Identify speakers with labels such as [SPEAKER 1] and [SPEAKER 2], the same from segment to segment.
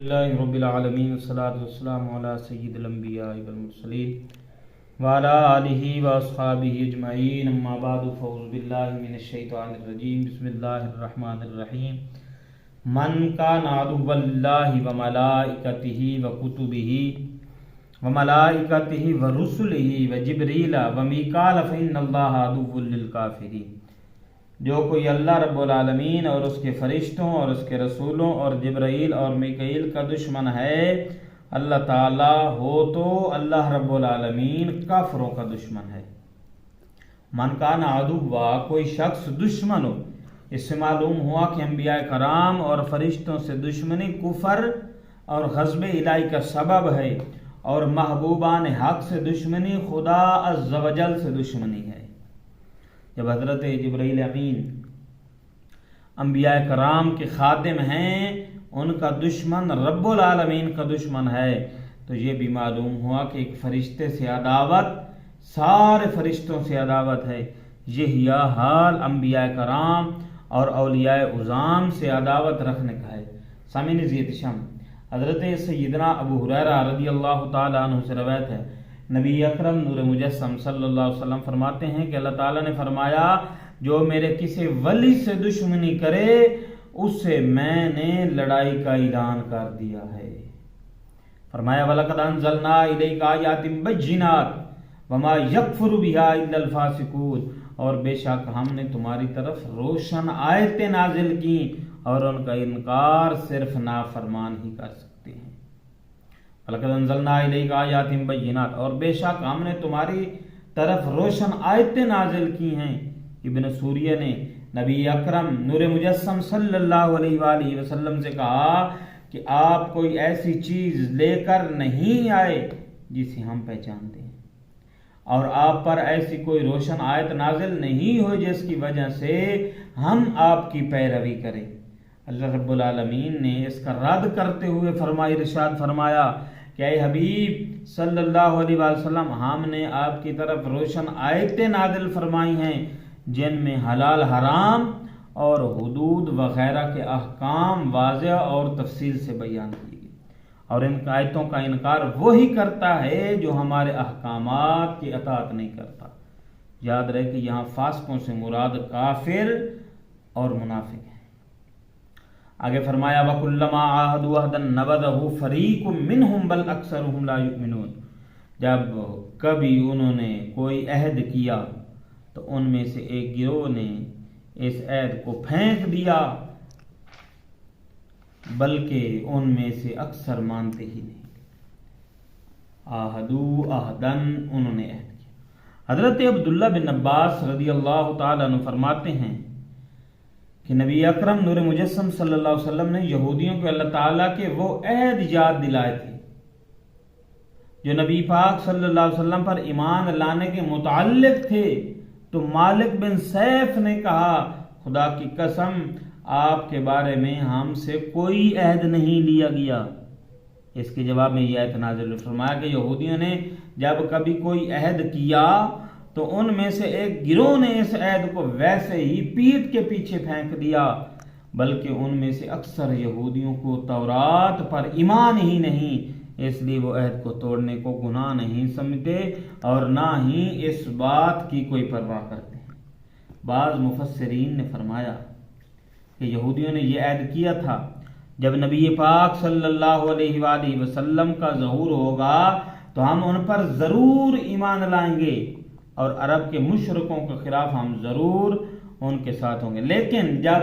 [SPEAKER 1] रब्बिल आलमीन वस्सलातु वस्सलामु अला सय्यिदिल अंबियाइ वल मुरसलीन व अला आलिहि व अस्हाबिहि अजमईन अम्मा बअदु फऊज़ु बिल्लाहि मिनश शैतानिर रजीम बिस्मिल्लाहिर रहमानिर रहीम मन काना अदुव्वल्लाहि व मलाइकतिहि व कुतुबिहि व मलाइकतिहि व रुसुलिहि व जिब्रील व मीकाल फ़इन्नल्लाहा अदुव्वुल लिल काफ़िरीन। जो कोई अल्लाह रब्बुल आलमीन और उसके फरिश्तों और उसके रसूलों और जिब्राइल और मीकाईल का दुश्मन है, अल्लाह ताला हो तो अल्लाह रब्बुल आलमीन काफिरों का दुश्मन है। मन काना अदुव्वा, कोई शख्स दुश्मन हो, इससे मालूम हुआ कि अंबिया कराम और फरिश्तों से दुश्मनी कुफर और ग़ज़ब इलाही का सबब है, और महबूबान हक से दुश्मनी खुदा अज़्ज़ व जल से दुश्मनी है। जब हज़रत जिब्राइल अमीन अंबिया कराम के खादिम हैं, उनका दुश्मन रब्बुल आलमीन का दुश्मन है, तो ये भी मालूम हुआ कि एक फरिश्ते से अदावत सारे फरिश्तों से अदावत है। यही हाल अंबिया कराम और औलिया उज़ाम से अदावत रखने का है। सामीन ज़ियतिशम हज़रत सय्यदना अबू हुरैरा रज़ियल्लाहु ताला अन्हु से रवायत है, नबी अकरम नूर मुजस्सम सल्लल्लाहु अलैहि वसल्लम फरमाते हैं कि अल्लाह ताला ने फरमाया, जो मेरे किसी वली से दुश्मनी करे उससे मैंने लड़ाई का ऐलान कर दिया है। फरमाया वलक़द अंज़लना इलैका आयातिन बय्यिनात वमा यकफुरु बिहा इल्लल फासिकून, और बेशक हमने तुम्हारी तरफ रोशन आयतें नाजिल की और उनका इनकार सिर्फ नाफरमान ही कर सकते हैं। वलक़द अंज़लना इलैका आयातिन बय्यिनात, और बेशक हमने तुम्हारी तरफ रोशन आयतें नाजिल की हैं। इब्न सूरिया ने नबी अकरम नूर मुजस्सम सल्लल्लाहु अलैहि वसल्लम से कहा कि आप कोई ऐसी चीज़ लेकर नहीं आए जिसे हम पहचानते हैं, और आप पर ऐसी कोई रोशन आयत नाजिल नहीं हुई जिसकी वजह से हम आपकी पैरवी करें। अल्लाह रब्बुल आलमीन ने इसका रद्द करते हुए इरशाद फरमाया कि ऐ हबीब सल्लल्लाहु अलैहि वसल्लम, हमने आपकी तरफ रोशन आयतें नाजिल फरमाई हैं जिनमें हलाल हराम और हुदूद वगैरह के अहकाम वाज़ेह और तफसील से बयान की गई, और इन आयतों का इनकार वही करता है जो हमारे अहकामात की अताअत नहीं करता। याद रहे कि यहाँ फासिकों से मुराद काफिर और मुनाफिक है। आगे फरमाया वकुल्लमा आहदु अहदन नबदहु फरीकुम मिनहुम बल अक्सरुहुम ला युमिनून, जब कभी उन्होंने कोई अहद किया तो उनमें से एक गिरोह ने इस अहद को फेंक दिया, बल्कि उनमें से अक्सर मानते ही नहीं। आहदु अहदन, उन्होंने अहद किया। हजरत अब्दुल्ला बिन अब्बास रज़ियल्लाहु ताला अन्हु फरमाते हैं कि नबी अकरम नूर मुजस्सम सल्लल्लाहु अलैहि वसल्लम ने यहूदियों को अल्लाह ताला के वो अहद याद दिलाए थे जो नबी पाक सल्लल्लाहु अलैहि वसल्लम पर ईमान लाने के मुताल्लिक थे। तो मालिक बिन सैफ ने कहा, खुदा की कसम आपके बारे में हमसे कोई अहद नहीं लिया गया। इसके जवाब में यह आयत नाज़िल फरमाया कि यहूदियों ने जब कभी कोई अहद किया तो उनमें से एक गिरोह ने इस अहद को वैसे ही पीठ के पीछे फेंक दिया, बल्कि उनमें से अक्सर यहूदियों को तौरात पर ईमान ही नहीं, इसलिए वो अहद को तोड़ने को गुनाह नहीं समझते और ना ही इस बात की कोई परवाह करते हैं। बाज़ मुफस्सिरीन ने फरमाया कि यहूदियों ने यह अहद किया था जब नबी पाक सल्लल्लाहु अलैहि वसल्लम का ज़हूर होगा तो हम उन पर ज़रूर ईमान लाएंगे और अरब के मुशरिकों के खिलाफ हम ज़रूर उनके साथ होंगे। लेकिन जब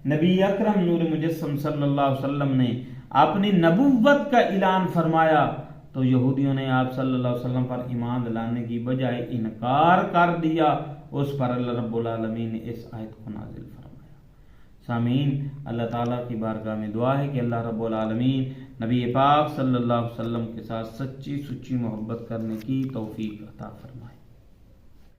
[SPEAKER 1] नबी अकरम नूर मुजस्सम सल्लल्लाहु अलैहि वसल्लम ने अपनी नबुव्वत का ऐलान फरमाया तो यहूदियों ने आप सल्लल्लाहु अलैहि वसल्लम पर ईमान लाने की बजाय इनकार कर दिया। उस पर अल्लाह रब्बुल आलमीन ने इस आयत को नाजिल फरमाया। सामीन, अल्लाह ताला की बारगाह में दुआ है कि अल्लाह रब्बुल आलमीन नबी पाक सल्लल्लाहु अलैहि वसल्लम के साथ सच्ची सुच्ची मोहब्बत करने की तौफीक अता फरमाए।